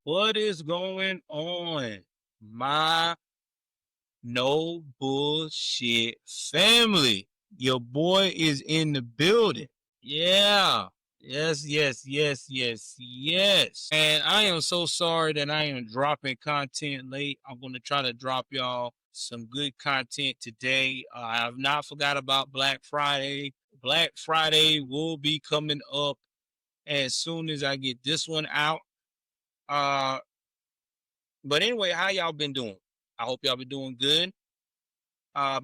What is going on, my no bullshit family? Your boy is in the building. Yeah. Yes. And I am so sorry that I am dropping content late. I'm going to try to drop y'all some good content today. I have not forgot about Black Friday. Black Friday will be coming up as soon as I get this one out. Uh, But anyway, how y'all been doing? I hope y'all been doing good.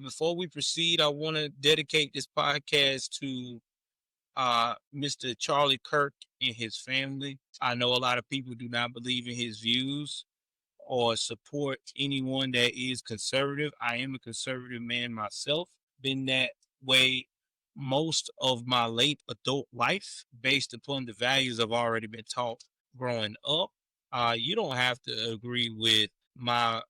Before we proceed, I want to dedicate this podcast to Mr. Charlie Kirk and his family. I know a lot of people do not believe in his views or support anyone that is conservative. I am a conservative man myself, been that way most of my late adult life based upon the values I've already been taught growing up. You don't have to agree with my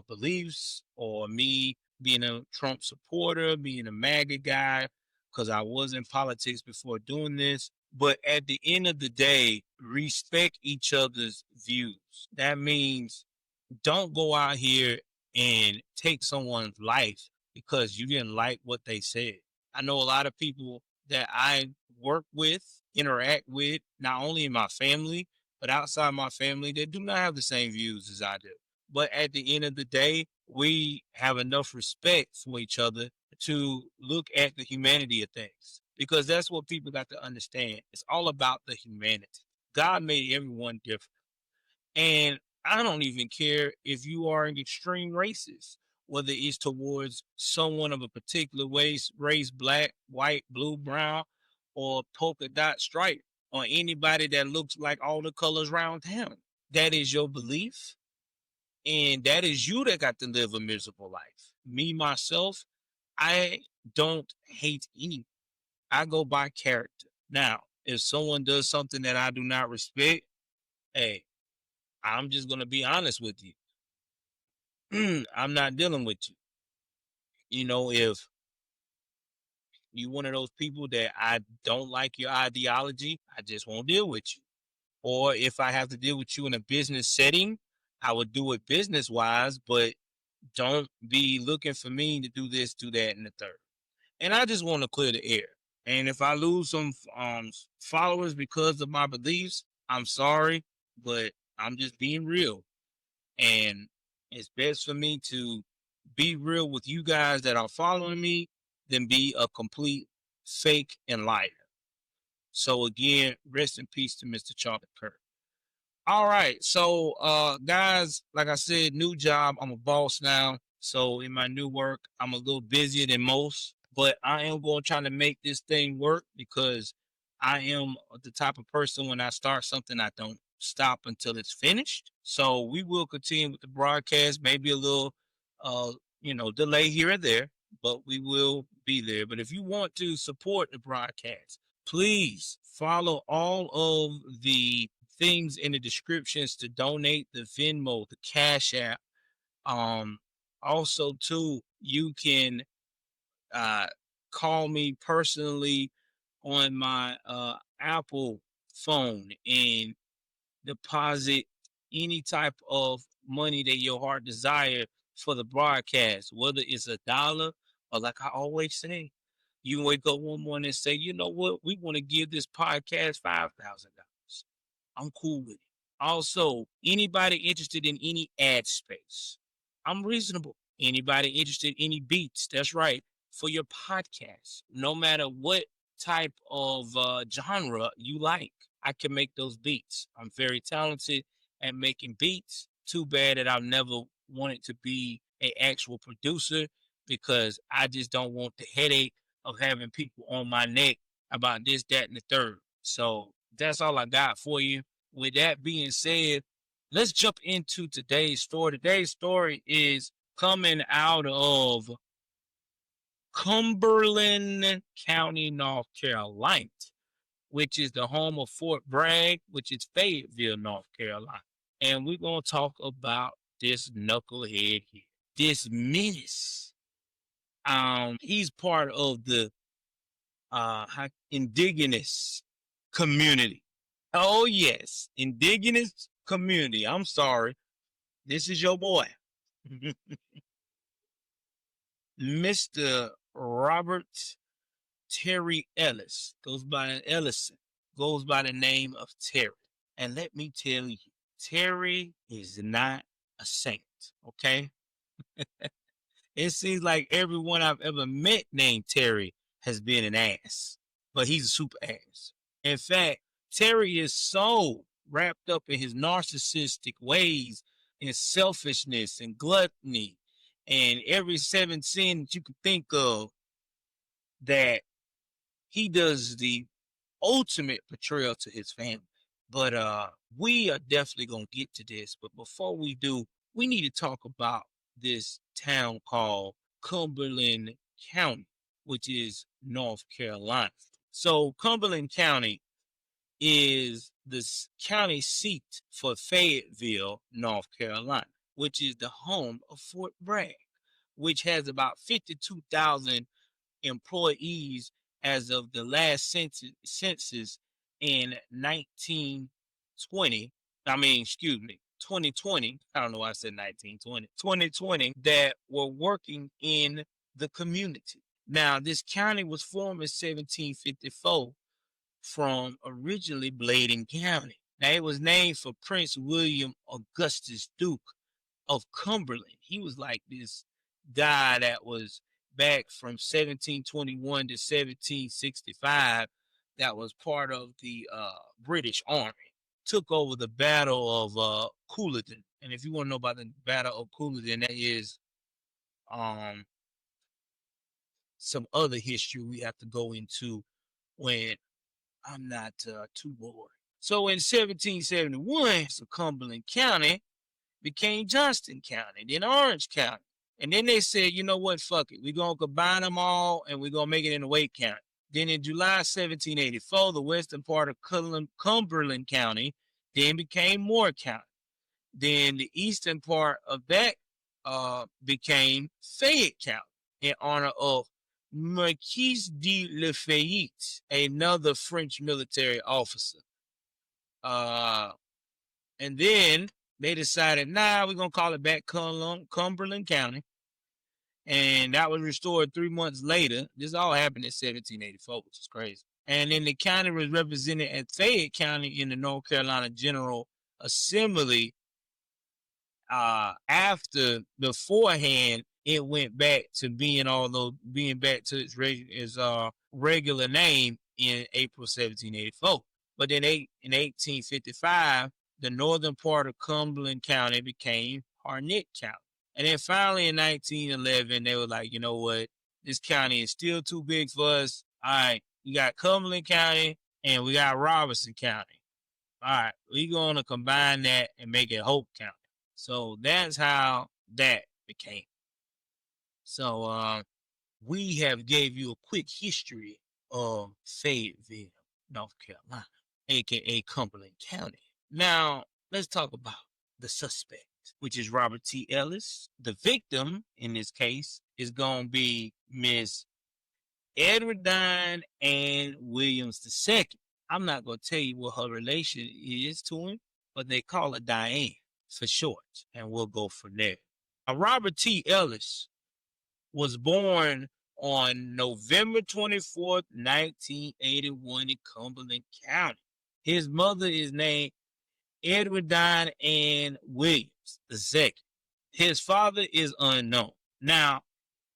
beliefs or me being a Trump supporter, being a MAGA guy, because I was in politics before doing this. But at the end of the day, respect each other's views. That means don't go out here and take someone's life because you didn't like what they said. I know a lot of people that I work with, interact with, not only in my family, but outside my family that do not have the same views as I do. But at the end of the day, we have enough respect for each other to look at the humanity of things because that's what people got to understand. It's all about the humanity. God made everyone different. And I don't even care if you are an extreme racist, whether it's towards someone of a particular race, black, white, blue, brown, or polka dot stripe, or anybody that looks like all the colors around town. That is your belief. And that is you that got to live a miserable life. Me, myself, I don't hate anyone. I go by character. Now, if someone does something that I do not respect, hey, I'm just going to be honest with you. I'm not dealing with you. You know, if you one of those people that I don't like your ideology, I just won't deal with you. Or if I have to deal with you in a business setting, I would do it business wise, but don't be looking for me to do this, do that, and the third. And I just want to clear the air. And if I lose some followers because of my beliefs, I'm sorry, but I'm just being real. And it's best for me to be real with you guys that are following me than be a complete fake and liar. So again, rest in peace to Mr. Charlie Kirk. All right. So guys, like I said, new job. I'm a boss now. So in my new work, I'm a little busier than most, but I am going to try to make this thing work because I am the type of person when I start something, I don't stop until it's finished. So we will continue with the broadcast, maybe a little delay here and there, but we will be there. But if you want to support the broadcast, please follow all of the things in the descriptions to donate, the Venmo, the Cash App. Um, Also, too, you can uh, call me personally on my Apple phone and deposit any type of money that your heart desire for the broadcast, whether it's $1 or like I always say, you wake up one morning and say, you know what, we want to give this podcast $5,000. I'm cool with it. Also, anybody interested in any ad space, I'm reasonable. Anybody interested in any beats, that's right, for your podcast, no matter what type of genre you like, I can make those beats. I'm very talented at making beats. Too bad that I've never wanted to be an actual producer because I just don't want the headache of having people on my neck about this, that, and the third. So that's all I got for you. With that being said, let's jump into today's story. Today's story is coming out of Cumberland County, North Carolina, which is the home of Fort Bragg, which is Fayetteville, North Carolina. And we're going to talk about this knucklehead here, this menace. He's part of the indigenous community. Oh, yes, indigenous community. I'm sorry. This is your boy, Mr. Robert Terry Ellis. Goes by Ellison. Goes by the name of Terry. And let me tell you, Terry is not a saint. Okay? It seems like everyone I've ever met named Terry has been an ass, but he's a super ass. In fact, Terry is so wrapped up in his narcissistic ways and selfishness and gluttony and every seven sin that you can think of that he does the ultimate betrayal to his family. But we are definitely gonna get to this. But before we do, we need to talk about this town called Cumberland County, which is North Carolina. So Cumberland County is the county seat for Fayetteville, North Carolina, which is the home of Fort Bragg, which has about 52,000 employees as of the last census in 1920. I mean, excuse me, 2020. I don't know why I said 1920. 2020 that were working in the community. Now, this county was formed in 1754 from originally Bladen County. Now, it was named for Prince William Augustus, Duke of Cumberland. He was like this guy that was back from 1721 to 1765 that was part of the British Army. Took over the Battle of Culloden. And if you want to know about the Battle of Culloden, that is some other history we have to go into when I'm not too bored. So in 1771, so Cumberland County became Johnston County, then Orange County. And then they said, you know what, fuck it. We're going to combine them all and we're going to make it into Wake County. Then in July 1784, the western part of Cumberland County then became Moore County. Then the eastern part of that became Fayette County in honor of Marquis de Lafayette, another French military officer. And then they decided, nah, we're going to call it back Cumberland County. And that was restored 3 months later. This all happened in 1784, which is crazy. And then the county was represented at Fayette County in the North Carolina General Assembly. After beforehand, it went back to being back to its regular name in April 1784. But then in 1855, the northern part of Cumberland County became Harnett County. And then finally in 1911, they were like, you know what? This county is still too big for us. All right, we got Cumberland County and we got Robertson County. All right, we're going to combine that and make it Hope County. So that's how that became. So we have gave you a quick history of Fayetteville, North Carolina, aka Cumberland County. Now let's talk about the suspect, which is Robert T. Ellis. The victim in this case is going to be Miss Edwardine Ann Williams II. I'm not going to tell you what her relation is to him, but they call her Diane for short, and we'll go from there. Robert T. Ellis was born on November 24th, 1981 in Cumberland County. His mother is named Edwardine Ann Williams II. His father is unknown. Now,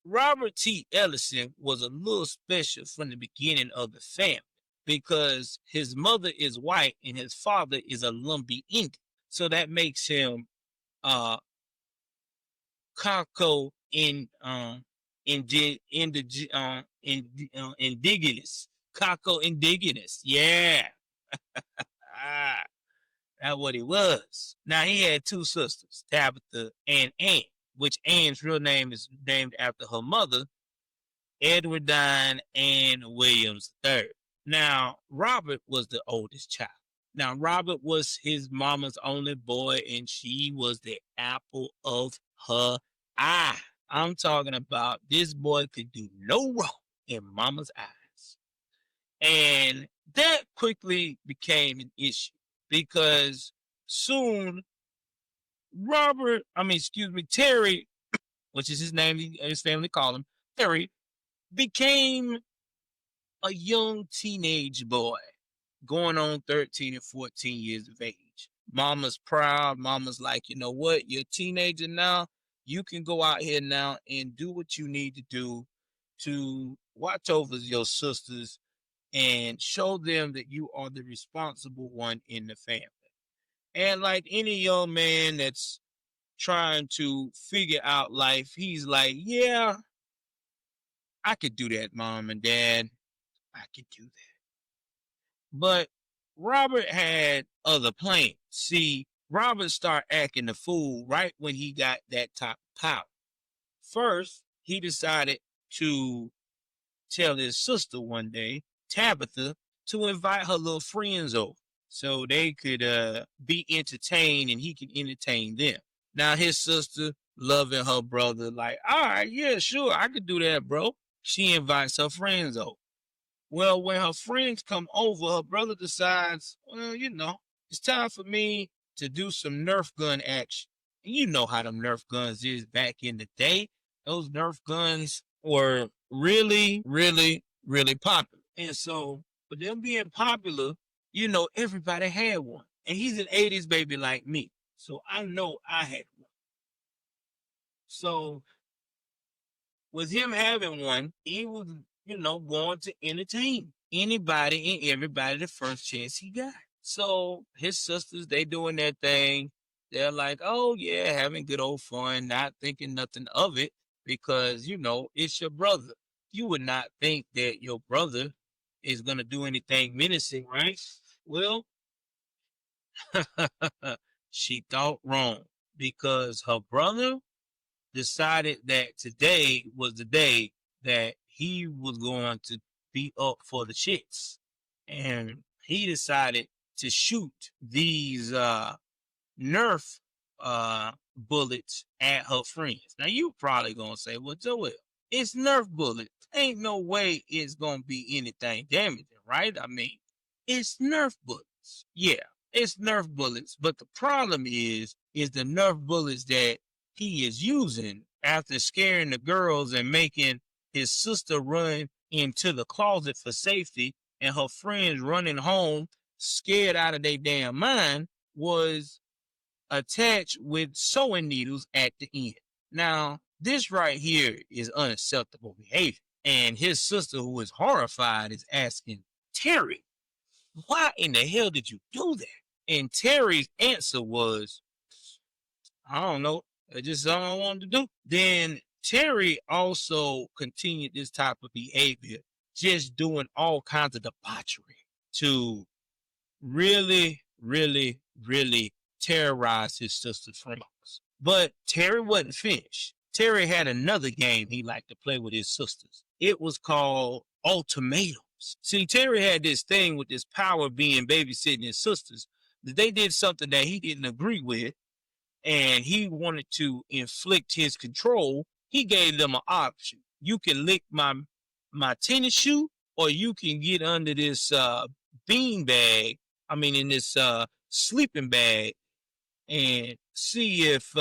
Robert T. Ellison was a little special from the beginning of the family because his mother is white and his father is a Lumbee Indian. So that makes him Caco indigenous. Caco indigenous. Yeah. That's what he was. Now he had two sisters, Tabitha and Ann, which Ann's real name is named after her mother, Edwardine Ann Williams III. Now, Robert was the oldest child. Now, Robert was his mama's only boy, and she was the apple of her eye. I'm talking about this boy could do no wrong in mama's eyes. And that quickly became an issue because soon Terry, which is his name, his family call him Terry, became a young teenage boy going on 13 and 14 years of age. Mama's proud. Mama's like, you know what? You're a teenager now. You can go out here now and do what you need to do to watch over your sisters and show them that you are the responsible one in the family. And like any young man that's trying to figure out life, he's like, yeah, I could do that, mom and dad. I could do that. But Robert had other plans. See, Robert started acting the fool right when he got that top power. First, he decided to tell his sister one day, Tabitha, to invite her little friends over so they could be entertained and he could entertain them. Now, his sister, loving her brother, like, all right, yeah, sure, I could do that, bro. She invites her friends over. Well, when her friends come over, her brother decides, well, you know, it's time for me to do some Nerf gun action. And you know how them Nerf guns is back in the day. Those Nerf guns were really, really, really popular. And so, for them being popular, you know, everybody had one. And he's an 80s baby like me. So I know I had one. So with him having one, he was, you know, going to entertain anybody and everybody the first chance he got. So his sisters, they doing their thing. They're like, oh yeah, having good old fun, not thinking nothing of it because, you know, it's your brother. You would not think that your brother is going to do anything menacing, right? Well, she thought wrong because her brother decided that today was the day that he was going to be up for the shits. And he decided to shoot these Nerf bullets at her friends. Now, you probably going to say, well, Joel, it's Nerf bullets. Ain't no way it's going to be anything damaging, right? I mean, it's Nerf bullets. Yeah, it's Nerf bullets. But the problem is the Nerf bullets that he is using after scaring the girls and making his sister run into the closet for safety and her friends running home scared out of their damn mind was attached with sewing needles at the end. Now, this right here is unacceptable behavior. And his sister, who is horrified, is asking, Terry, why in the hell did you do that? And Terry's answer was, I don't know. It's just something I wanted to do. Then Terry also continued this type of behavior, just doing all kinds of debauchery to really, really, really terrorize his sister's friends. But Terry wasn't finished. Terry had another game he liked to play with his sisters. It was called ultimatums. See, Terry had this thing with this power being babysitting his sisters that they did something that he didn't agree with, and he wanted to inflict his control. He gave them an option. You can lick my tennis shoe, or you can get under this bean bag, in this sleeping bag, and see if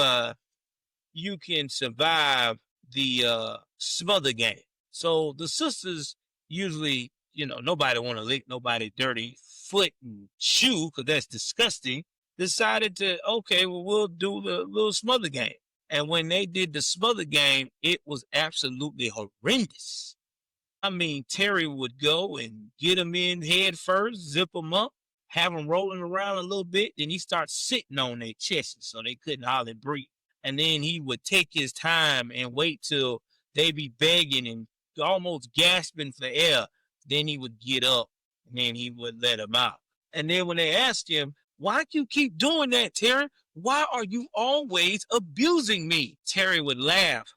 you can survive the smother game. So the sisters usually, nobody want to lick nobody dirty foot and shoe because that's disgusting. Decided to, okay, well, we'll do the little smother game. And when they did the smother game, it was absolutely horrendous. Terry would go and get them in head first, zip them up, have them rolling around a little bit. Then he starts sitting on their chests so they couldn't hardly breathe. And then he would take his time and wait till they be begging and almost gasping for air. Then he would get up and then he would let them out. And then when they asked him, why do you keep doing that, Terry? Why are you always abusing me? Terry would laugh.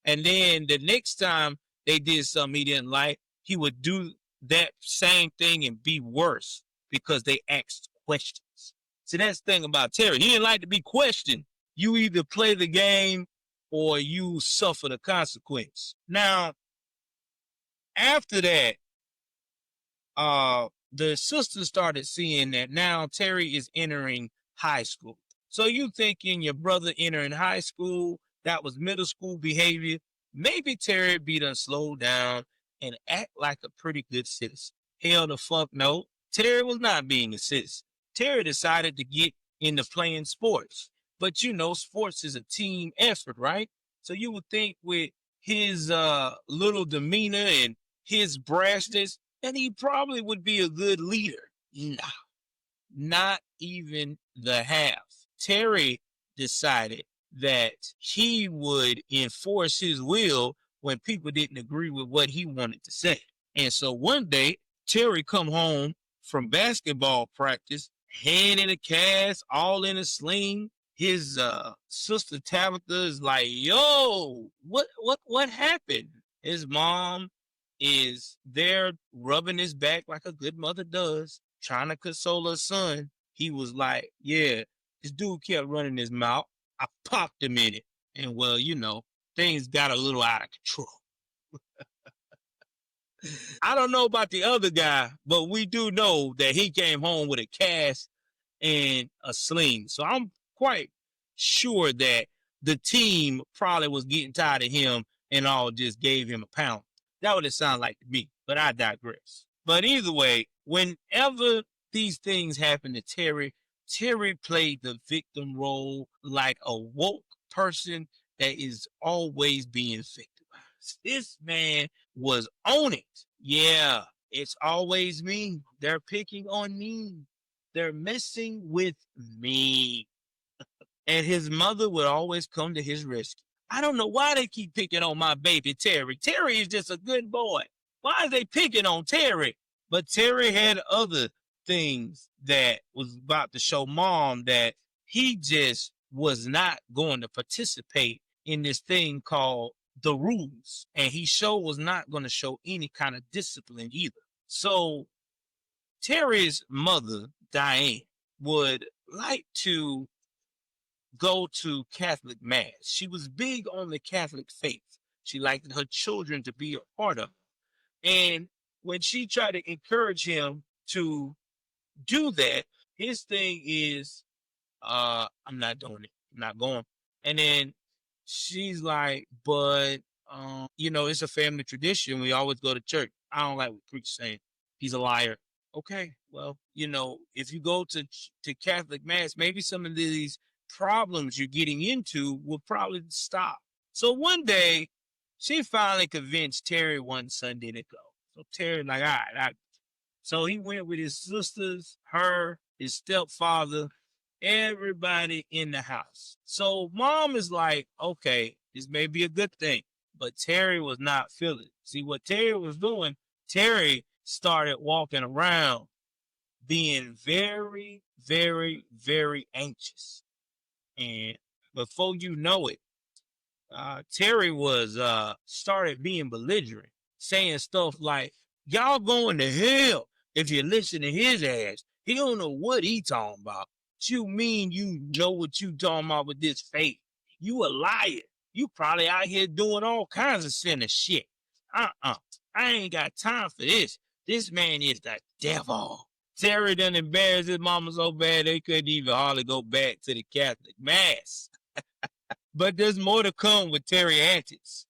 And then the next time they did something he didn't like, he would do that same thing and be worse because they asked questions. See, that's the thing about Terry. He didn't like to be questioned. You either play the game or you suffer the consequence. Now, after that, the sister started seeing that now Terry is entering high school. So you thinking your brother entering high school, that was middle school behavior. Maybe Terry be done slow down and act like a pretty good citizen. Hell the fuck no. Terry was not being a citizen. Terry decided to get into playing sports. But you know, sports is a team effort, right? So you would think with his little demeanor and his brashness, that he probably would be a good leader. Nah, not even the half. Terry decided that he would enforce his will when people didn't agree with what he wanted to say. And so one day, Terry come home from basketball practice, hand in a cast, all in a sling. His sister Tabitha is like, yo, what happened? His mom is there rubbing his back like a good mother does, trying to console her son. He was like, yeah, this dude kept running his mouth. I popped him in it. And well, you know, things got a little out of control. I don't know about the other guy, but we do know that he came home with a cast and a sling. So I'm quite sure that the team probably was getting tired of him and all just gave him a pound. That would it sound like to me, but I digress. But either way, whenever these things happen to Terry, Terry played the victim role like a woke person that is always being victimized. This man was on it. Yeah, it's always me. They're picking on me. They're messing with me. And his mother would always come to his rescue. I don't know why they keep picking on my baby Terry. Terry is just a good boy. Why are they picking on Terry? But Terry had other things that was about to show mom that he just was not going to participate in this thing called the rules. And he sure was not going to show any kind of discipline either. So Terry's mother, Diane, would like to go to Catholic Mass. She was big on the Catholic faith. She liked her children to be a part of it. And when she tried to encourage him to do that, his thing is, I'm not doing it. I'm not going. And then she's like, but, you know, it's a family tradition. We always go to church. I don't like what preacher's saying. He's a liar. Okay, well, you know, if you go to Catholic Mass, maybe some of these problems you're getting into will probably stop. So one day, she finally convinced Terry one Sunday to go. So Terry like, all right. So he went with his sisters, her, his stepfather, everybody in the house. So mom is like, okay, this may be a good thing. But Terry was not feeling it. See, what Terry was doing, Terry started walking around being very, very, very anxious. And before you know it, Terry was started being belligerent, saying stuff like, y'all going to hell if you listen to his ass. He don't know what he talking about. You mean you know what you talking about with this faith? You a liar. You probably out here doing all kinds of sinner shit. I ain't got time for this. This man is the devil. Terry done embarrassed his mama so bad they couldn't even hardly go back to the Catholic Mass. But there's more to come with Terry antics.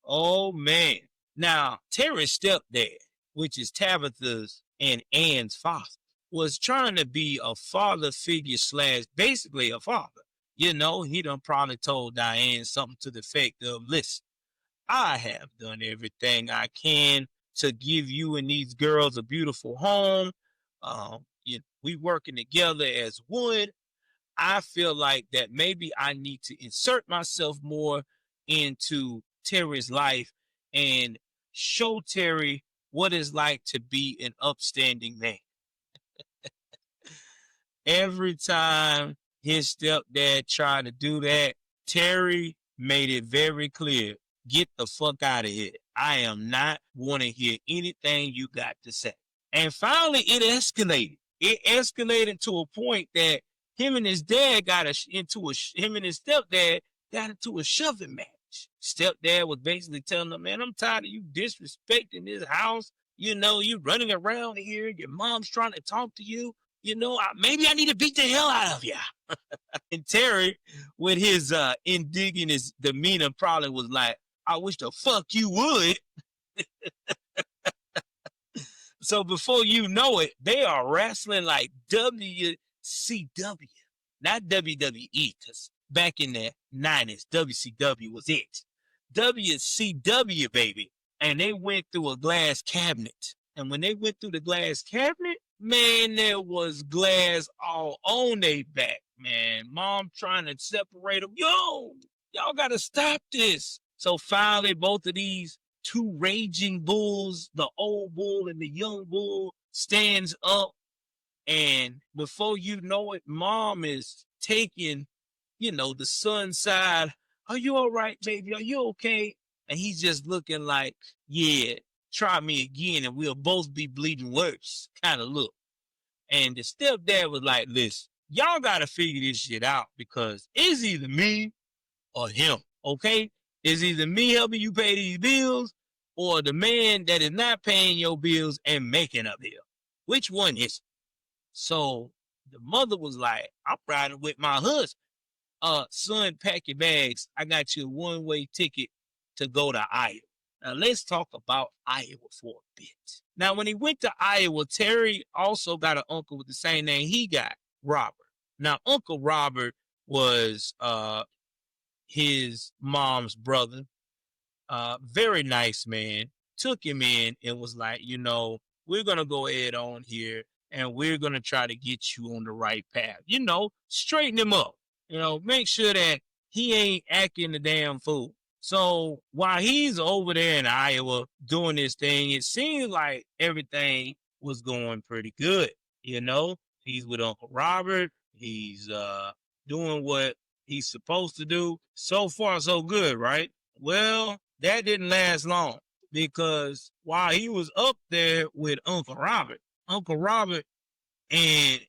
Oh, man. Now, Terry's stepdad, which is Tabitha's and Ann's father, was trying to be a father figure / basically a father. You know, he done probably told Diane something to the effect of, listen, I have done everything I can to give you and these girls a beautiful home. We working together as one. I feel like that maybe I need to insert myself more into Terry's life and show Terry what it's like to be an upstanding man. Every time his stepdad tried to do that, Terry made it very clear, get the fuck out of here. I am not want to hear anything you got to say. And finally, it escalated. It escalated to a point that him and his stepdad got into a shoving match. Stepdad was basically telling him, man, I'm tired of you disrespecting this house. You know, you running around here. Your mom's trying to talk to you. You know, maybe I need to beat the hell out of you. And Terry, with his indigenous demeanor, probably was like, I wish the fuck you would. So before you know it, they are wrestling like WCW, not WWE, because back in the 90s, WCW was it. WCW, baby. And they went through a glass cabinet. And when they went through the glass cabinet, man, there was glass all on their back, man. Mom trying to separate them. Yo, y'all got to stop this. So finally, both of these two raging bulls, the old bull and the young bull, stands up. And before you know it, mom is taking, the son's side. Are you all right, baby? Are you okay? And he's just looking like, yeah, try me again and we'll both be bleeding worse kind of look. And the stepdad was like, listen, y'all got to figure this shit out because it's either me or him, okay? It's either me helping you pay these bills or the man that is not paying your bills and making a bill. Which one is it? So the mother was like, I'm riding with my husband. Son, pack your bags. I got you a one-way ticket to go to Iowa. Now, let's talk about Iowa for a bit. Now, when he went to Iowa, Terry also got an uncle with the same name he got, Robert. Now, Uncle Robert was his mom's brother. Very nice man. Took him in and was like, we're going to go ahead on here and we're going to try to get you on the right path. Straighten him up. Make sure that he ain't acting a damn fool. So while he's over there in Iowa doing this thing, it seems like everything was going pretty good. He's with Uncle Robert. He's doing what he's supposed to do. So far, so good, right? Well, that didn't last long because while he was up there with Uncle Robert and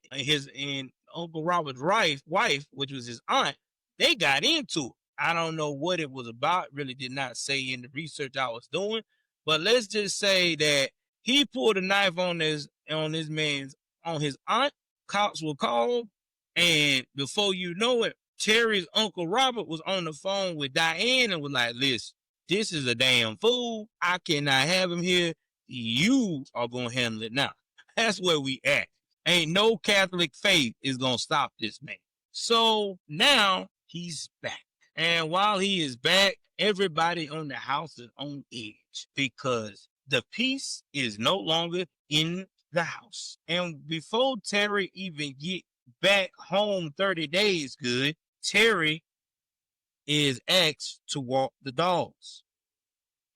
Uncle Robert's wife, which was his aunt, they got into it. I don't know what it was about. Really did not say in the research I was doing, but let's just say that he pulled a knife on his aunt. Cops were called, and before you know it, Terry's Uncle Robert was on the phone with Diane and was like, listen, this is a damn fool. I cannot have him here. You are going to handle it now. That's where we at. Ain't no Catholic faith is going to stop this man. So now he's back. And while he is back, everybody on the house is on edge because the peace is no longer in the house. And before Terry even get back home 30 days good, Terry is asked to walk the dogs.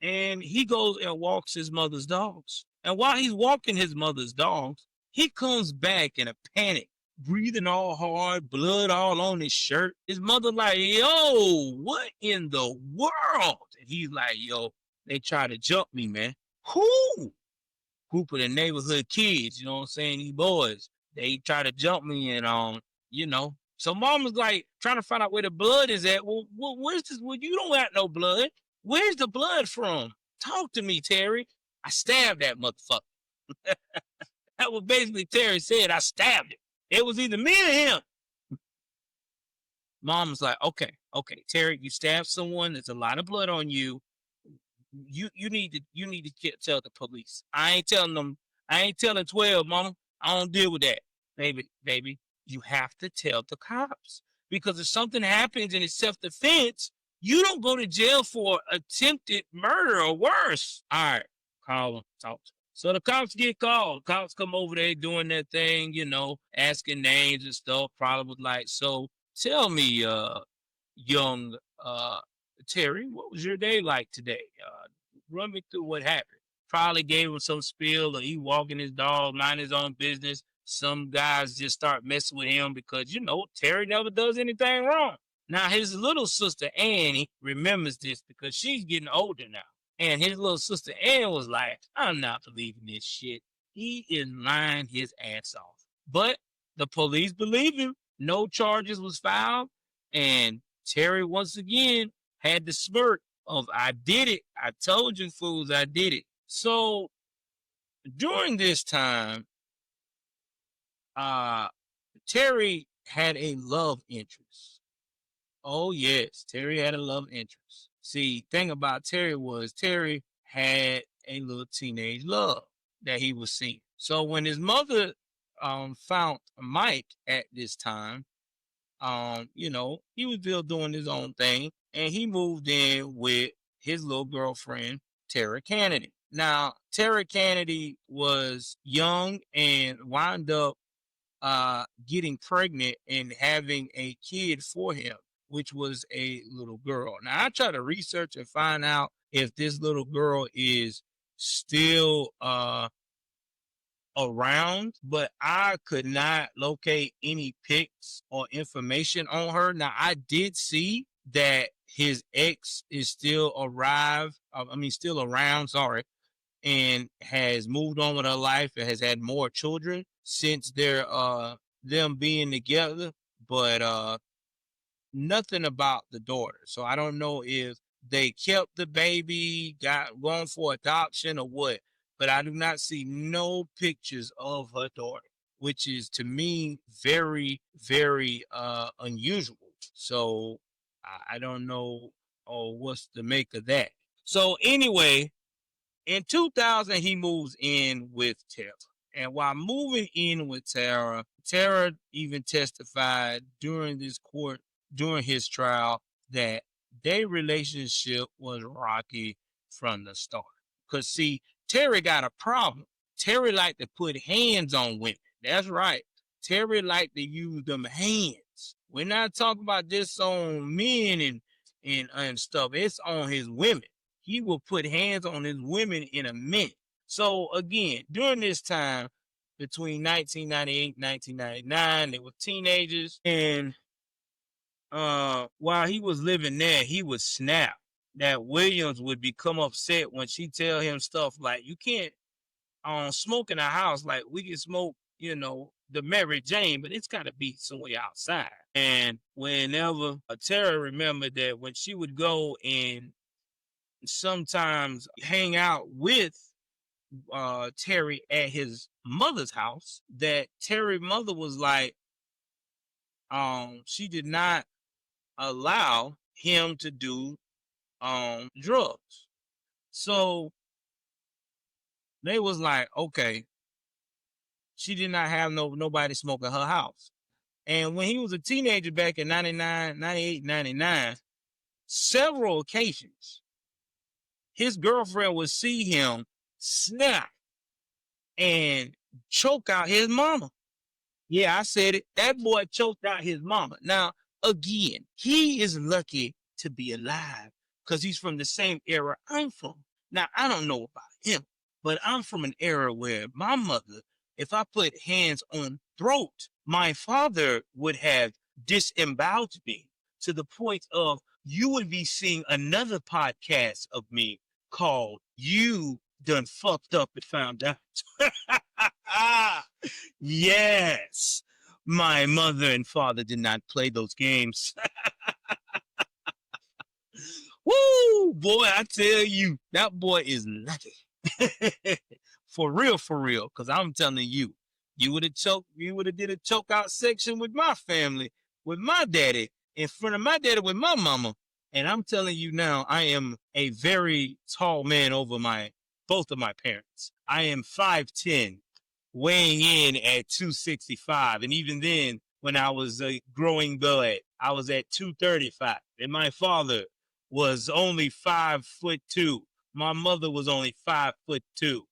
And he goes and walks his mother's dogs. And while he's walking his mother's dogs, he comes back in a panic, breathing all hard, blood all on his shirt. His mother like, yo, what in the world? And he's like, yo, they try to jump me, man. Who? Group of the neighborhood kids, you know what I'm saying? These boys, they try to jump me and, So mom was like trying to find out where the blood is at. Well, where's this? Well, you don't got no blood. Where's the blood from? Talk to me, Terry. I stabbed that motherfucker. That was basically Terry said. I stabbed him. It was either me or him. Mom was like, okay, Terry, you stabbed someone. There's a lot of blood on you. You need to tell the police. I ain't telling 12, mama. I don't deal with that. Baby, you have to tell the cops. Because if something happens and it's self-defense, you don't go to jail for attempted murder or worse. All right, call them, talk to them. So the cops get called. Cops come over there doing their thing, asking names and stuff. Probably was like, so tell me, young Terry, what was your day like today? Run me through what happened. Probably gave him some spiel, or he walking his dog, mind his own business. Some guys just start messing with him because, Terry never does anything wrong. Now, his little sister, Annie, remembers this because she's getting older now. And his little sister, Ann, was like, I'm not believing this shit. He is lying his ass off. But the police believe him. No charges was filed. And Terry, once again, had the smirk of, I did it. I told you fools I did it. So during this time, Terry had a love interest. Oh yes, Terry had a love interest. See, thing about Terry was Terry had a little teenage love that he was seeing. So when his mother found Mike at this time, he was still doing his own thing, and he moved in with his little girlfriend, Tara Kennedy. Now, Tara Kennedy was young and wound up getting pregnant and having a kid for him, which was a little girl. Now, I try to research and find out if this little girl is still around, but I could not locate any pics or information on her. Now, I did see that his ex is still still around, sorry, and has moved on with her life and has had more children since them being together, but nothing about the daughter. So I don't know if they kept the baby, got going for adoption or what, but I do not see no pictures of her daughter, which is to me very, very unusual. So I don't know what's the make of that. So anyway, in 2000, he moves in with Tara. And while moving in with Tara, Tara even testified during his trial, that their relationship was rocky from the start. Because, see, Terry got a problem. Terry liked to put hands on women. That's right. Terry liked to use them hands. We're not talking about this on men and stuff. It's on his women. He will put hands on his women in a minute. So again, during this time, between 1998 and 1999, they were teenagers. And while he was living there, he would snap that Williams would become upset when she tell him stuff like, you can't smoke in a house. Like, we can smoke, the Mary Jane, but it's got to be somewhere outside. And whenever Tara remembered that when she would go and sometimes hang out with Terry at his mother's house, that Terry's mother was like, she did not allow him to do drugs. So they was like, okay, she did not have nobody smoke at her house. And when he was a teenager back in 99, 98, 99, several occasions, his girlfriend would see him snap and choke out his mama. Yeah, I said it. That boy choked out his mama. Now, again, he is lucky to be alive because he's from the same era I'm from. Now, I don't know about him, but I'm from an era where my mother, if I put hands on throat, my father would have disemboweled me to the point of you would be seeing another podcast of me called You Done Fucked Up and Found Out. Yes, my mother and father did not play those games. Woo, boy, I tell you, that boy is lucky. For real, because I'm telling you, you would have did a choke out section with my family, with my daddy, in front of my daddy with my mama. And I'm telling you now, I am a very tall man over both of my parents. I am 5'10", weighing in at 265. And even then, when I was a growing boy, I was at 235. And my father was only 5'2". My mother was only 5'2".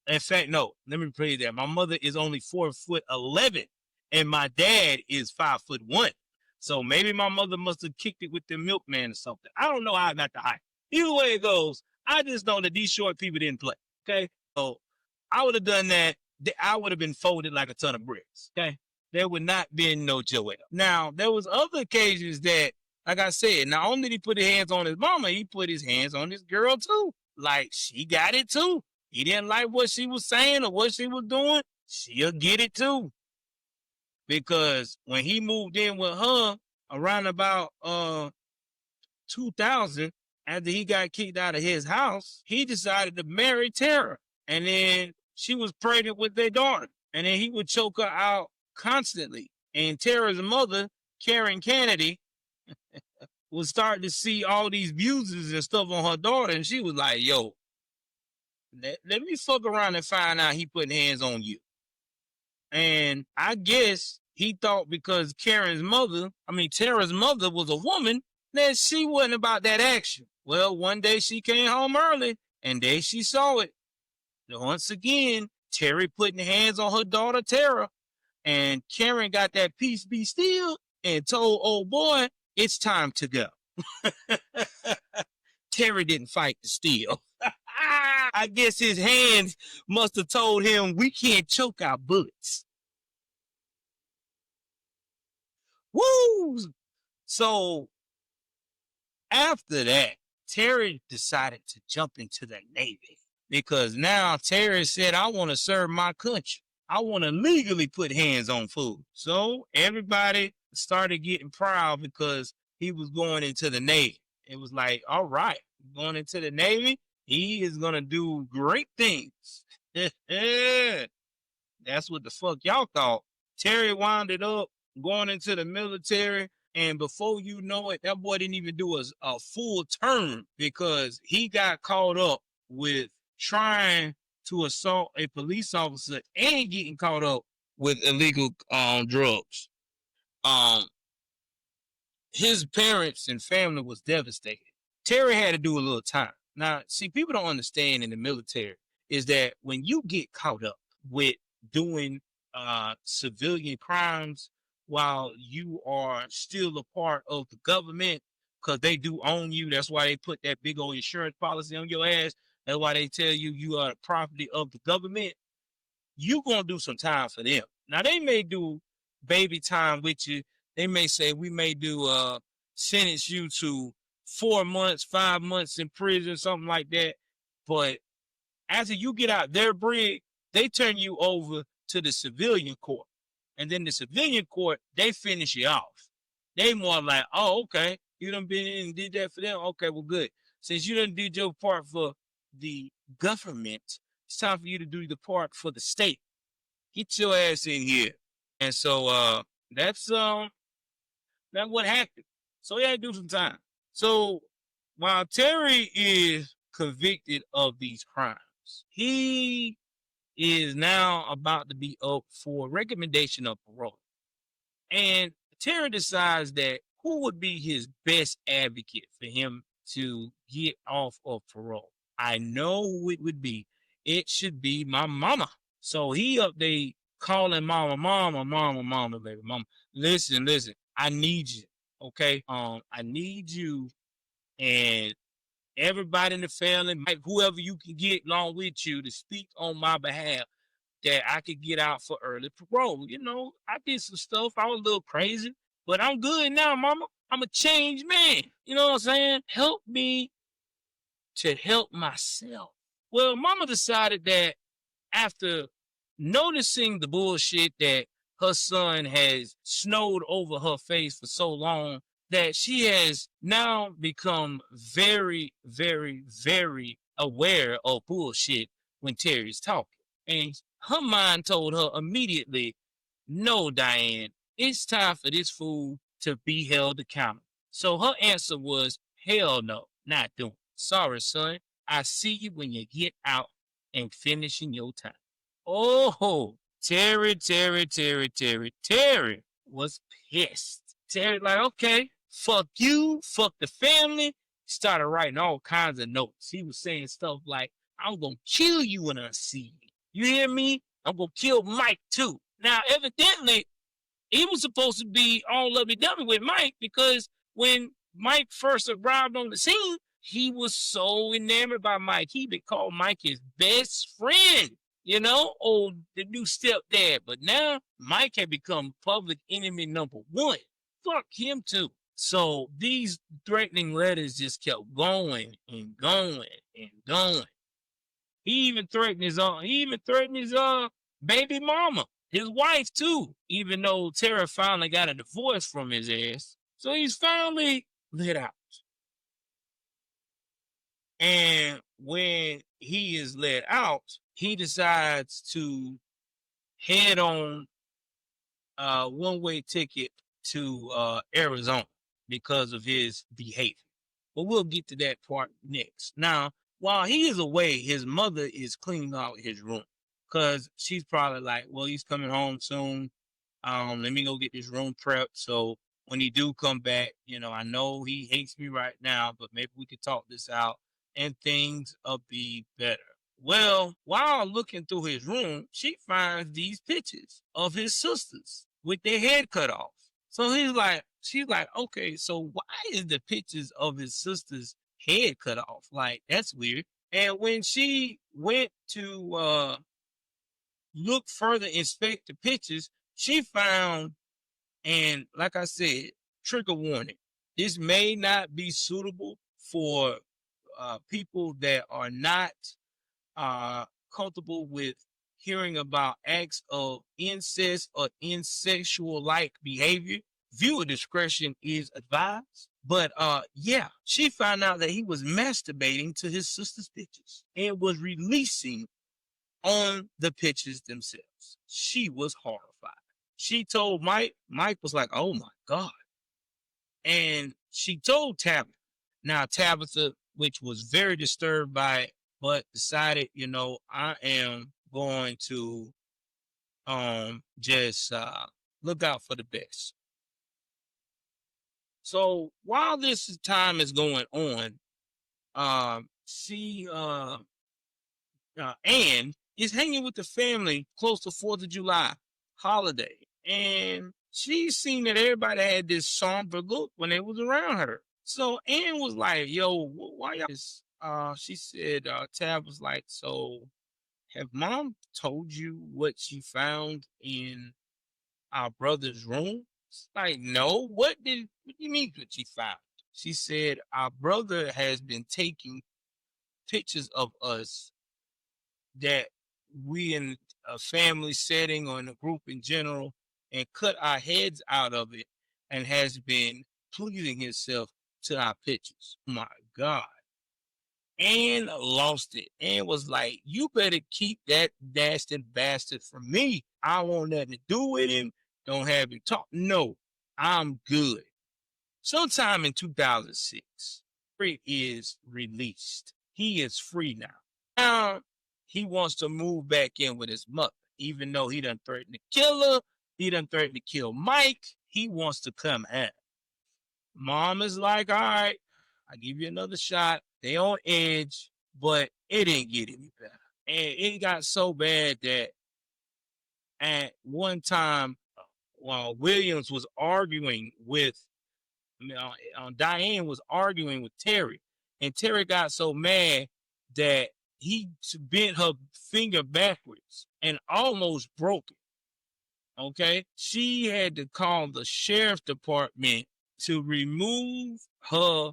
In fact, no, let me put it there. My mother is only 4'11", and my dad is 5'1". So maybe my mother must have kicked it with the milkman or something. I don't know how I got the height. Either way it goes, I just know that these short people didn't play. Okay, so I would have done that. I would have been folded like a ton of bricks. Okay, there would not been no Joel. Now there was other occasions that, like I said, not only did he put his hands on his mama, he put his hands on his girl too. Like, she got it too. He didn't like what she was saying or what she was doing, she'll get it too. Because when he moved in with her around about 2000, after he got kicked out of his house, he decided to marry Tara. And then she was pregnant with their daughter. And then he would choke her out constantly. And Tara's mother, Karen Kennedy, was starting to see all these bruises and stuff on her daughter. And she was like, yo, let me fuck around and find out he putting hands on you. And I guess he thought because Tara's mother was a woman, that she wasn't about that action. Well, one day she came home early, and there she saw it. Once again, Terry putting hands on her daughter, Tara, and Karen got that peace be still and told old boy, it's time to go. Terry didn't fight to steal. I guess his hands must have told him we can't choke our bullets. Woo! So after that, Terry decided to jump into the Navy because now Terry said, I want to serve my country. I want to legally put hands on food. So everybody started getting proud because he was going into the Navy. It was like, all right, going into the Navy, he is going to do great things. That's what the fuck y'all thought. Terry wound up going into the military, and before you know it, that boy didn't even do a full term because he got caught up with trying to assault a police officer and getting caught up with illegal drugs. His parents and family was devastated. Terry had to do a little time. Now, see, people don't understand in the military is that when you get caught up with doing civilian crimes while you are still a part of the government, because they do own you. That's why they put that big old insurance policy on your ass. That's why they tell you you are the property of the government. You gonna do some time for them. Now they may do baby time with you. They may say we may do sentence you to 4 months, 5 months in prison, something like that. But after you get out their brig, they turn you over to the civilian court. And then the civilian court, they finish you off. They more like, oh, okay, you done been in and did that for them? Okay, well, good. Since you done did your part for the government, it's time for you to do the part for the state. Get your ass in here. And so that's what happened. So he had to do some time. So while Terry is convicted of these crimes, he is now about to be up for recommendation of parole. And Terry decides that who would be his best advocate for him to get off of parole. I know who it would be. It should be my mama. So he up there calling mama, baby, mama. Listen, I need you. Okay. I need you and everybody in the family, whoever you can get along with you to speak on my behalf that I could get out for early parole. You know, I did some stuff. I was a little crazy, but I'm good now, mama. I'm a changed man. You know what I'm saying? Help me to help myself. Well, mama decided that after noticing the bullshit that her son has snowed over her face for so long, that she has now become very, very, very aware of bullshit when Terry's talking. And her mind told her immediately, no, Diane, it's time for this fool to be held accountable. So her answer was, hell no, not doing it. Sorry, son. I see you when you get out and finishing your time. Oh, Terry was pissed. Terry like, okay, fuck you, fuck the family. Started writing all kinds of notes. He was saying stuff like, I'm going to kill you when I see you. You hear me? I'm going to kill Mike too. Now, evidently, he was supposed to be all lovey-dovey with Mike because when Mike first arrived on the scene, he was so enamored by Mike. He even called Mike his best friend, you know, the new stepdad. But now Mike had become public enemy number one. Fuck him too. So these threatening letters just kept going and going and going. He even threatened his baby mama, his wife too, even though Terry finally got a divorce from his ass. So he's finally let out. And when he is let out, he decides to head on one-way ticket to Arizona because of his behavior. But we'll get to that part next. Now, while he is away, his mother is cleaning out his room because she's probably like, well, he's coming home soon. Let me go get this room prepped. So when he do come back, I know he hates me right now, but maybe we could talk this out and things will be better. Well, while looking through his room, she finds these pictures of his sisters with their head cut off. So she's like, okay, so why is the pictures of his sister's head cut off? Like, that's weird. And when she went to look further, inspect the pictures, she found, and like I said, trigger warning, this may not be suitable for people that are not comfortable with hearing about acts of incest or insexual like behavior. Viewer discretion is advised. But yeah, she found out that he was masturbating to his sister's pictures and was releasing on the pictures themselves. She was horrified. She told Mike. Mike was like, oh my God. And she told Tabitha. Now, Tabitha, which was very disturbed by it, but decided, I am going to just look out for the best. So while this time is going on, Anne is hanging with the family close to 4th of July holiday. And she seen that everybody had this somber look when they was around her. So Anne was like, yo, why y'all? She said, Tab was like, so have Mom told you what she found in our brother's room? It's like, no, what do you mean what she found? She said, our brother has been taking pictures of us that we in a family setting or in a group in general and cut our heads out of it and has been pleasing himself to our pictures. Oh my God. And lost it and was like, you better keep that nasty bastard from me. I want nothing to do with him. Don't have him talk. No, I'm good. Sometime in 2006, Terry is released. He is free now. Now, he wants to move back in with his mother, even though he done threatened to kill her. He done threatened to kill Mike. He wants to come out. Mom is like, all right, I give you another shot. They on edge, but it didn't get any better. And it got so bad that at one time, while Williams was arguing with, Diane was arguing with Terry, and Terry got so mad that he bent her finger backwards and almost broke it. Okay. She had to call the sheriff's department to remove her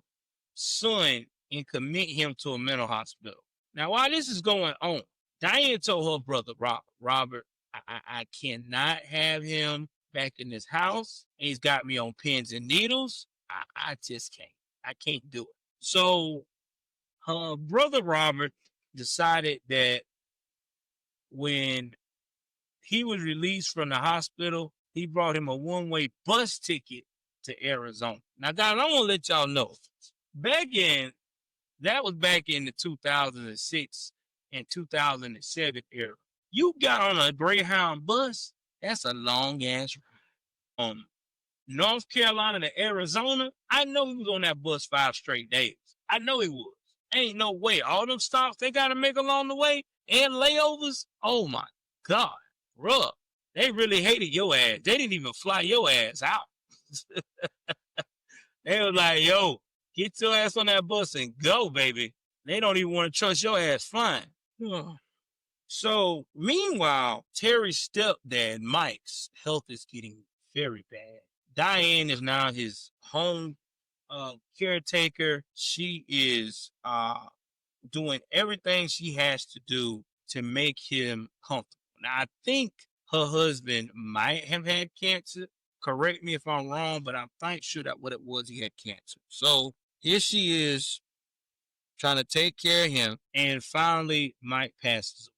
son and commit him to a mental hospital. Now, while this is going on, Diane told her brother, Robert, I cannot have him back in this house. He's got me on pins and needles. I just can't. I can't do it. So her brother Robert decided that when he was released from the hospital, he brought him a one-way bus ticket to Arizona. Now, guys, I want to let y'all know, that was back in the 2006 and 2007 era. You got on a Greyhound bus, that's a long ass ride. North Carolina to Arizona, I know he was on that bus 5 straight days. I know he was. Ain't no way. All them stops they got to make along the way and layovers, oh my God, bruh. They really hated your ass. They didn't even fly your ass out. They was like, yo, get your ass on that bus and go, baby. They don't even want to trust your ass flying. So, meanwhile, Terry's stepdad, Mike's health is getting very bad. Diane is now his home caretaker. She is doing everything she has to do to make him comfortable. Now, I think her husband might have had cancer. Correct me if I'm wrong, but I'm quite sure that what it was, he had cancer. So here she is trying to take care of him, and finally Mike passes away.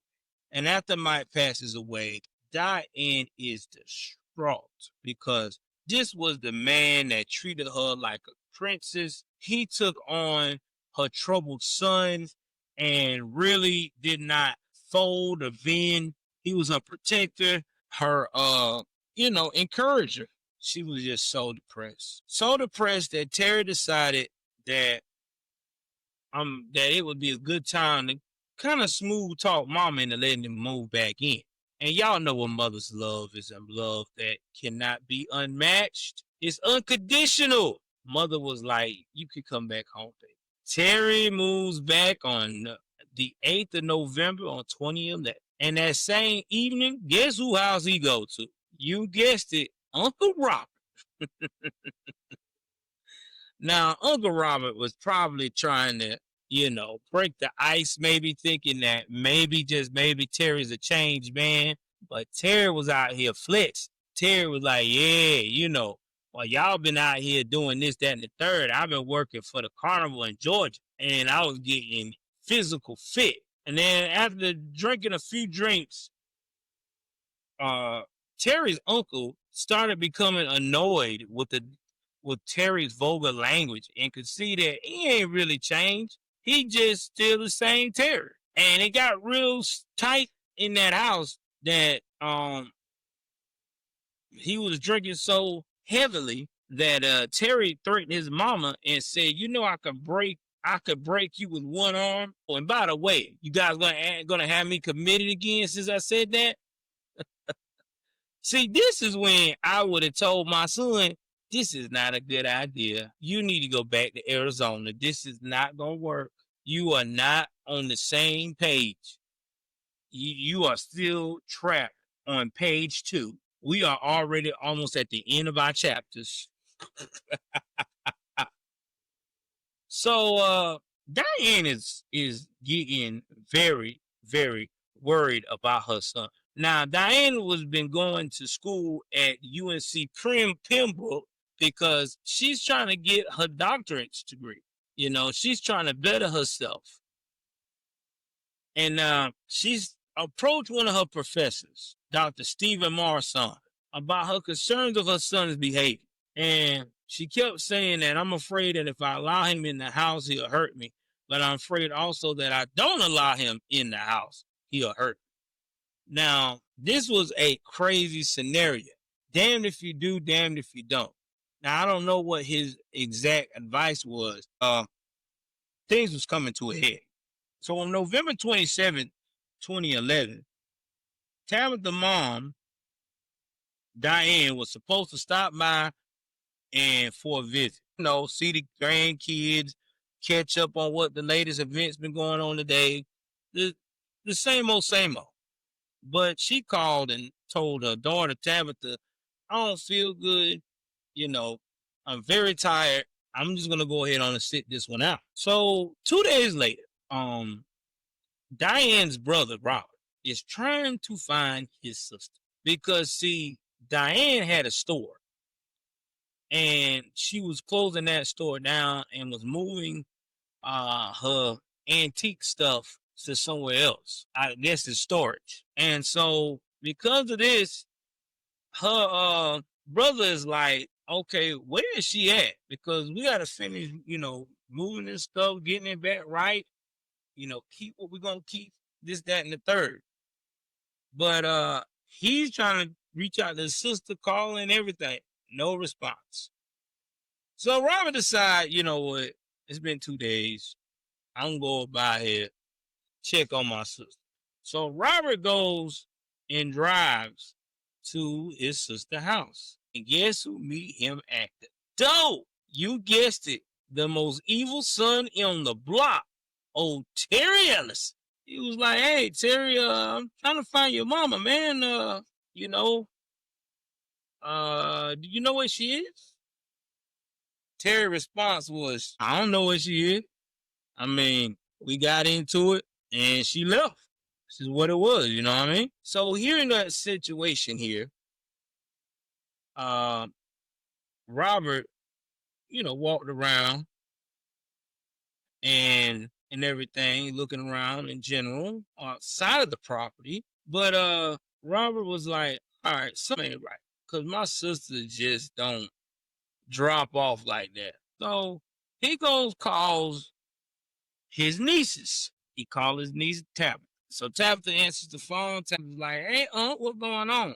And after Mike passes away, Diane is distraught because this was the man that treated her like a princess. He took on her troubled son and really did not fold or bend. He was a protector, her encourager. She was just so depressed. So depressed that Terry decided that that it would be a good time to kind of smooth talk mama into letting him move back in. And y'all know what mother's love is, a love that cannot be unmatched. It's unconditional. Mother was like, you could come back home, baby. Terry moves back on the 8th of November on 2011. And that same evening, guess who house he go to? You guessed it, Uncle Robert. Now, Uncle Robert was probably trying to, break the ice, maybe thinking that just maybe Terry's a changed man. But Terry was out here flex. Terry was like, yeah, while y'all been out here doing this, that, and the third, I've been working for the carnival in Georgia, and I was getting physical fit. And then after drinking a few drinks, Terry's uncle started becoming annoyed with Terry's vulgar language and could see that he ain't really changed. He just still the same Terry. And it got real tight in that house that he was drinking so heavily that Terry threatened his mama and said, I could break you with one arm. Oh, and by the way, you guys gonna have me committed again since I said that? See, this is when I would have told my son, this is not a good idea. You need to go back to Arizona. This is not going to work. You are not on the same page. You are still trapped on page 2. We are already almost at the end of our chapters. So Diane is getting very, very worried about her son. Now, Diane was been going to school at UNC Pembroke because she's trying to get her doctorate degree. She's trying to better herself. And she's approached one of her professors, Dr. Stephen Marson, about her concerns of her son's behavior. And she kept saying that I'm afraid that if I allow him in the house, he'll hurt me. But I'm afraid also that I don't allow him in the house, he'll hurt me. Now, this was a crazy scenario. Damned if you do, damned if you don't. Now, I don't know what his exact advice was. Things was coming to a head. So on November 27, 2011, Tabitha's mom, Diane, was supposed to stop by and for a visit. See the grandkids, catch up on what the latest events been going on today. The same old, same old. But she called and told her daughter, Tabitha, I don't feel good. I'm very tired. I'm just going to go ahead on and sit this one out. So 2 days later, Diane's brother, Robert, is trying to find his sister because, see, Diane had a store and she was closing that store down and was moving her antique stuff to somewhere else. I guess it's storage. And so because of this, her brother is like, okay, where is she at? Because we got to finish, moving this stuff, getting it back right, keep what we're going to keep, this, that, and the third. But he's trying to reach out to his sister, calling everything. No response. So Robert decides, you know what? It's been 2 days. I'm going to go by here, check on my sister. So Robert goes and drives to his sister's house. And guess who meet him at the door? You guessed it. The most evil son on the block, old Terry Ellis. He was like, hey, Terry, I'm trying to find your mama, man. Do you know where she is? Terry's response was, I don't know where she is. I mean, we got into it and she left. This is what it was, you know what I mean? So here in that situation here, Robert, walked around and and everything, looking around in general, outside of the property. But Robert was like, all right, something ain't right. Cause my sister just don't drop off like that. So he goes, calls his nieces. He called his niece Tabitha. So Tabitha answers the phone. Tabitha's like, hey, what's going on?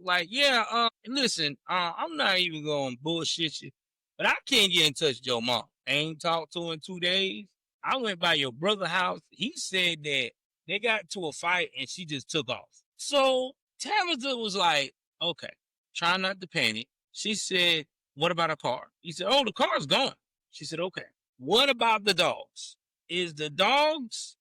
Like, yeah, listen, I'm not even going to bullshit you, but I can't get in touch with your mom. I ain't talked to her in 2 days. I went by your brother's house. He said that they got into a fight and she just took off. So Tabitha was like, okay, try not to panic. She said, what about a car? He said, oh, the car's gone. She said, okay. What about the dogs? Is the dogs?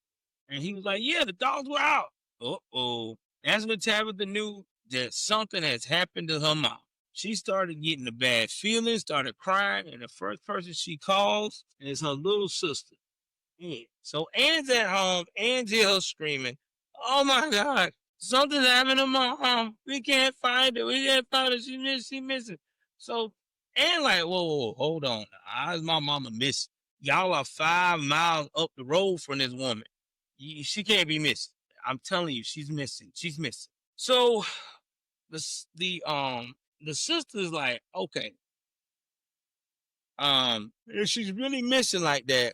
And he was like, yeah, the dogs were out. Uh-oh. That's when Tabitha knew that something has happened to her mom. She started getting the bad feelings, started crying, and the first person she calls is her little sister. Yeah. So Ann's at home, Ann's here screaming, oh my God, something's happened to my mom. We can't find her. We can't find her. She missing. So Ann like, whoa, hold on. How's my mama missing? Y'all are 5 miles up the road from this woman. She can't be missing. I'm telling you, she's missing. She's missing. So the sister's like, okay, if she's really missing like that,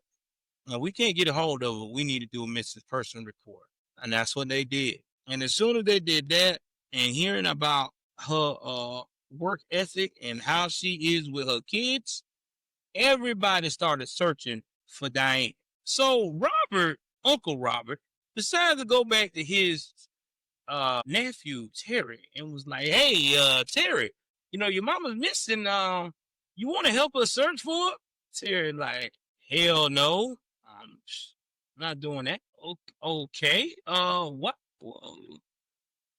we can't get a hold of her. We need to do a missing person report. And that's what they did. And as soon as they did that, and hearing about her work ethic and how she is with her kids, everybody started searching for Diane. So Robert, Uncle Robert, decided to go back to his nephew, Terry, and was like, hey, Terry, your mama's missing. You want to help us search for her? Terry like, hell no. I'm not doing that. Okay. What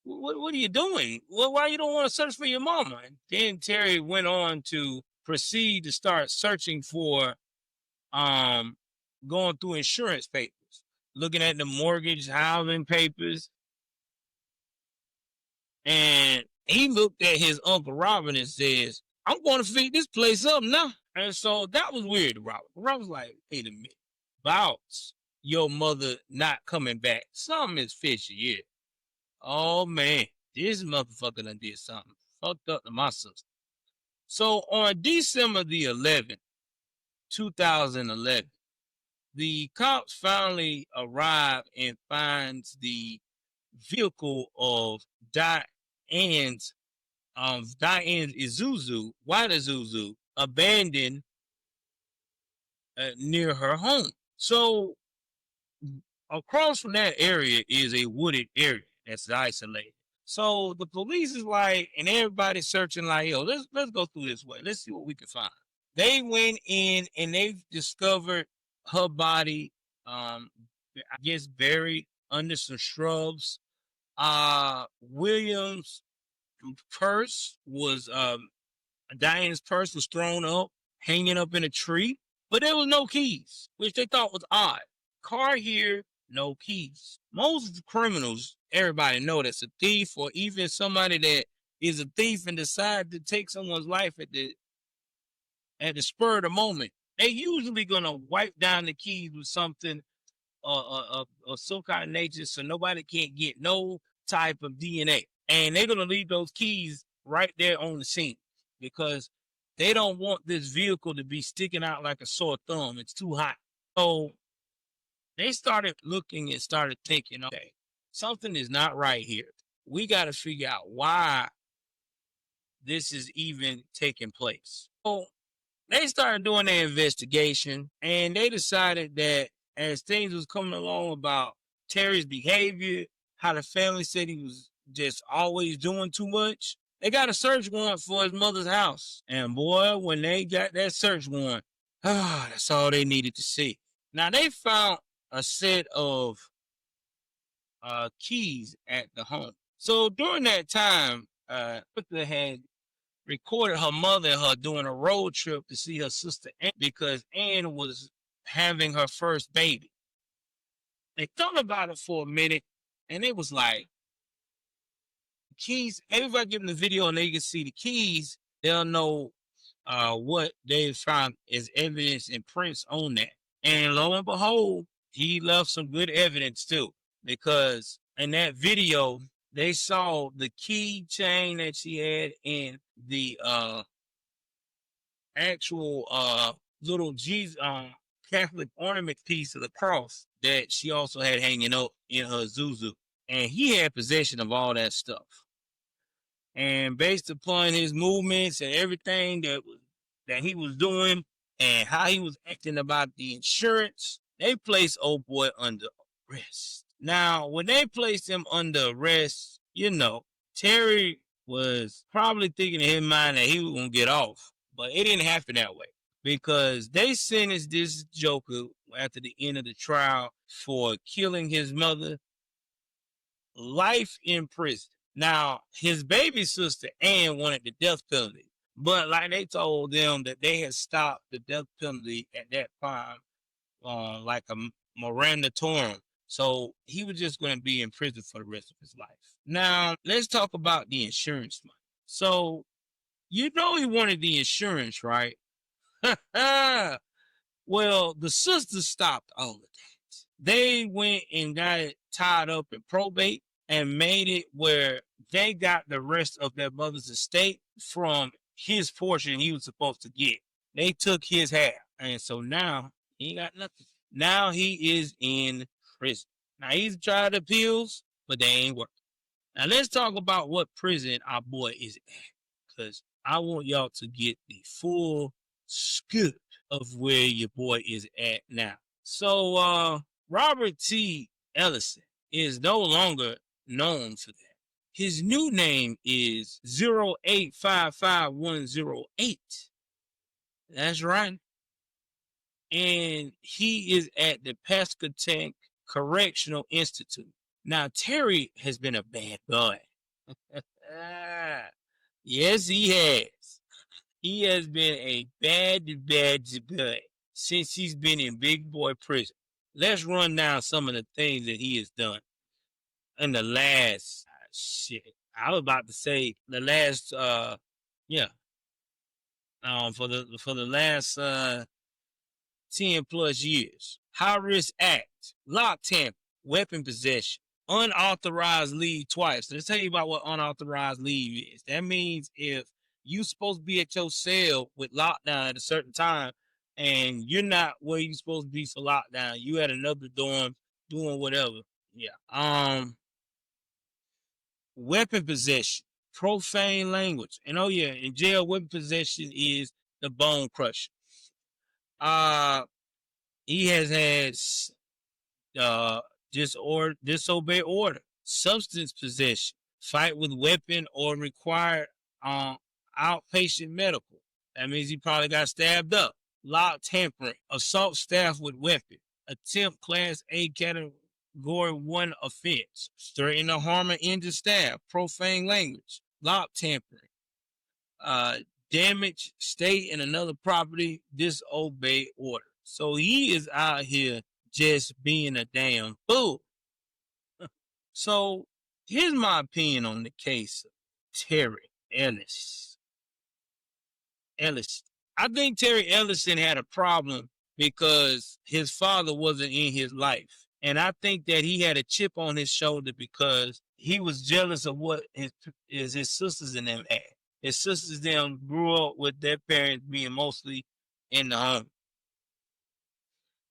are you doing? Well, why you don't want to search for your mama? And then Terry went on to proceed to start searching for, going through insurance papers, looking at the mortgage housing papers. And he looked at his Uncle Robert and says, I'm going to fix this place up now. And so that was weird to Robert. Robert was like, wait a minute. About your mother not coming back. Something is fishy here. Oh, man. This motherfucker done did something. Fucked up to my sister. So on December the 11th, 2011, the cops finally arrive and finds the vehicle of Diane's Isuzu, white Isuzu, abandoned near her home. So across from that area is a wooded area that's isolated. So the police is like, and everybody's searching like, yo, let's go through this way. Let's see what we can find. They went in and they discovered her body, I guess buried under some shrubs. William's purse was, Diane's purse was thrown up, hanging up in a tree, but there was no keys, which they thought was odd. Car here, no keys. Most criminals, everybody know that's a thief, or even somebody that is a thief and decide to take someone's life at the spur of the moment. They usually gonna wipe down the keys with something of some kind of nature, so nobody can't get no type of DNA. And they're gonna leave those keys right there on the scene because they don't want this vehicle to be sticking out like a sore thumb. It's too hot. So they started looking and started thinking, okay, something is not right here. We got to figure out why this is even taking place. So they started doing their investigation, and they decided that as things was coming along about Terry's behavior, how the family said he was just always doing too much, they got a search warrant for his mother's house. And boy, when they got that search warrant, that's all they needed to see. Now they found a set of keys at the home. So during that time, Pippa had recorded her mother and her doing a road trip to see her sister Ann because Ann was having her first baby. They thought about it for a minute, and it was like, keys, everybody give them the video and they can see the keys, they'll know what they found as evidence and prints on that. And lo and behold, he left some good evidence too, because in that video they saw the key chain that she had in the actual little Jesus Catholic ornament piece of the cross that she also had hanging up in her zuzu, and he had possession of all that stuff. And based upon his movements and everything that he was doing and how he was acting about the insurance, they placed old boy under arrest. Now, when they placed him under arrest, Terry was probably thinking in his mind that he was gonna get off, but it didn't happen that way, because they sentenced this joker after the end of the trial for killing his mother, life in prison. Now, his baby sister, Ann, wanted the death penalty, but like they told them that they had stopped the death penalty at that time, like a moratorium. So he was just going to be in prison for the rest of his life. Now, let's talk about the insurance money. So, he wanted the insurance, right? Well, the sisters stopped all of that. They went and got it tied up in probate and made it where they got the rest of their mother's estate from his portion he was supposed to get. They took his half. And so now he got nothing. Now he is in prison. Now he's tried appeals, but they ain't working. Now let's talk about what prison our boy is at, because I want y'all to get the full scoop of where your boy is at now. So Robert T. Ellison is no longer known for that. His new name is 0855108. That's right. And he is at the Pascagoula Correctional Institute. Now, Terry has been a bad boy. Yes, he has. He has been a bad boy since he's been in big boy prison. Let's run down some of the things that he has done in the last I was about to say the last for the last 10 plus years. High risk act, lock tamper, weapon possession, unauthorized leave twice. Let's tell you about what unauthorized leave is. That means if you supposed to be at your cell with lockdown at a certain time and you're not where you're supposed to be for lockdown, you at another dorm doing whatever. Yeah. Weapon possession, profane language. And in jail, weapon possession is the bone crusher. He has had disobey order, substance possession, fight with weapon or required outpatient medical. That means he probably got stabbed up. Lock tampering, assault staff with weapon, attempt class A category 1 offense, threatening to harm or injure staff, profane language, lock tampering, damage state and another property, disobey order. So he is out here just being a damn fool. So here's my opinion on the case of Terry Ellis. I think Terry Ellison had a problem because his father wasn't in his life. And I think that he had a chip on his shoulder because he was jealous of what his sisters and them had. His sisters them grew up with their parents being mostly in the home.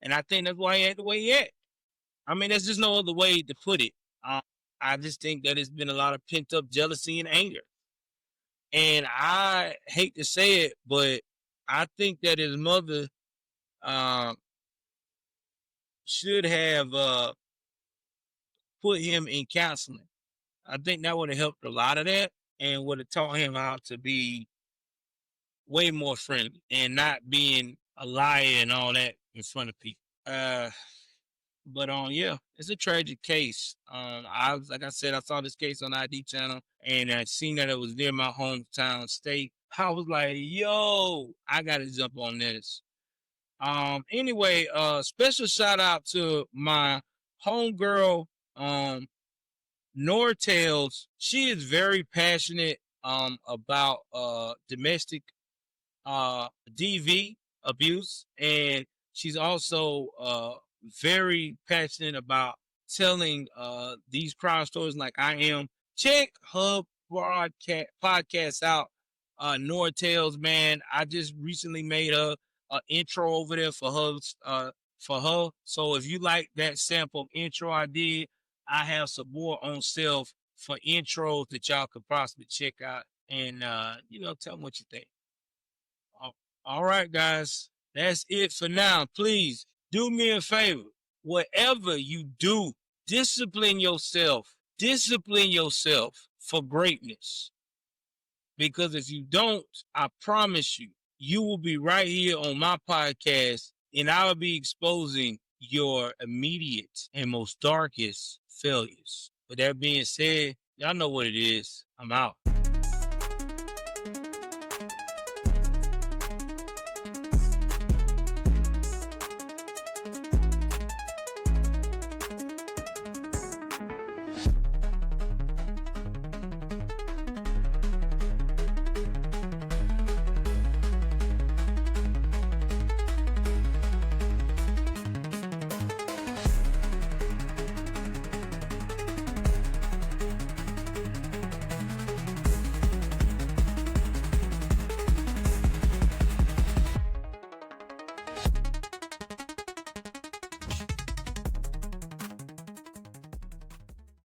And I think that's why he had the way he had. I mean, there's just no other way to put it. I just think that it's been a lot of pent up jealousy and anger. And I hate to say it, but I think that his mother should have put him in counseling. I think that would have helped a lot of that and would have taught him how to be way more friendly and not being a liar and all that in front of people. But it's a tragic case. Like I said, I saw this case on ID channel and I seen that it was near my hometown state. I was like, yo, I gotta jump on this. Anyway, special shout out to my homegirl, Nortails. She is very passionate about domestic DV abuse, and she's also very passionate about telling these crime stories like I am. Check her podcast out. Nora Tales, man. I just recently made a intro over there for her. So if you like that sample intro I did, I have some more on sale for intros that y'all could possibly check out and tell them what you think. All right, guys. That's it for now. Please do me a favor. Whatever you do, discipline yourself. Discipline yourself for greatness. Because if you don't, I promise you, you will be right here on my podcast and I will be exposing your immediate and most darkest failures. With that being said, y'all know what it is. I'm out.